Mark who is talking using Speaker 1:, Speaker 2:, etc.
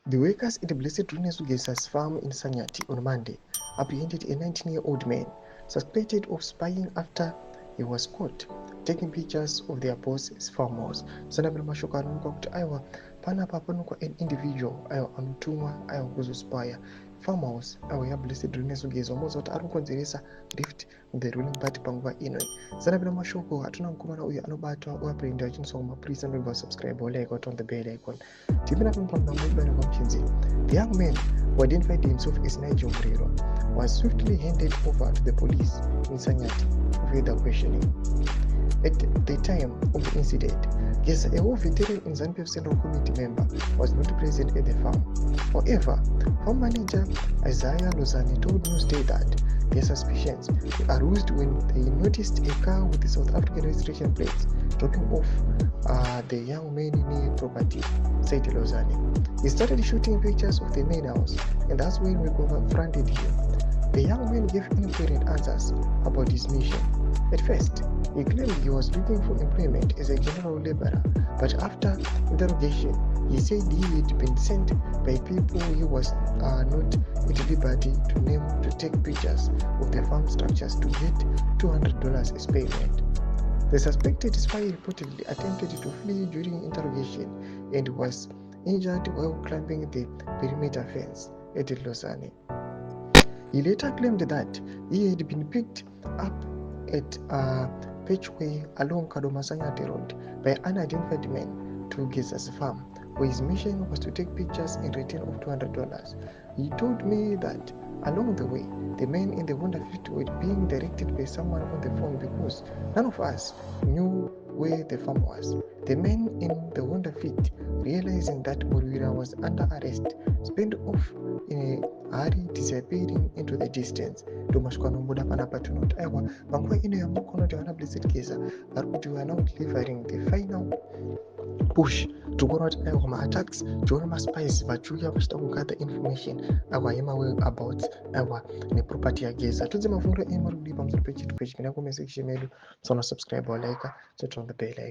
Speaker 1: The workers at the Blessed Runesugesa's farm in Sanyati on Monday apprehended a 19-year-old man suspected of spying after he was caught taking pictures of their boss's farmhouse. Sanabila mashoko anonoka kuti aiwa panapa panokwa an individual aiwa anotumwa aiwa kuzospaya farmhouse aiwa yaBlessed Runesugeza wamoza kuti ari kukonzeresa rift the ruling party panguva inoi. Sanabila mashoko hatuna mukomana uyu anobatwa uaprehenda achiendeswa kumapurisa. Remember subscribe or like on the bell icon. The young man, who identified himself as Nigel Murerwa, was swiftly handed over to the police in Sanyati for further questioning. At the time of the incident, yes, a war veteran in ZANU-PF Central Committee member was not present at the farm. However, farm manager Isaiah Lozani told Newsday that their suspicions arose when they noticed a car with the South African registration plates dropping off the young man near property, said Lozani. He started shooting pictures of the main house, and that's when we confronted him. The young man gave incoherent answers about his mission. At first, he claimed he was looking for employment as a general laborer, but after interrogation, he said he had been sent by people he was not at liberty to name to take pictures of the farm structures to get $200 as payment. The suspected spy reportedly attempted to flee during interrogation and was injured while climbing the perimeter fence, added Lozani. He later claimed that he had been picked up at a patchway along Kadomasanyate Road by an unidentified man to Geza's farm, where his mission was to take pictures in return of $200. He told me that along the way, the men in the Honda Fit were being directed by someone on the phone because none of us knew where the farm was. The men in the Honda Fit, realizing that Murwira was under arrest, sped off in a hurry, disappearing into the distance. Domashkwanombuda panapatunout aiwa panguva ino yamukonoti vana Blessed Geza vari kuti we are now delivering the final push tokuona kuti aiwa ma-attacks tiona maspies vachiuya vachida kugather information aiwa yemawhereabouts aiwa neproperty yaGeza. Tudze mafungiro emari kudii pamusoro pechituko ichi. Kana comment section medu, musana subscribe or like, turn on the bell icon.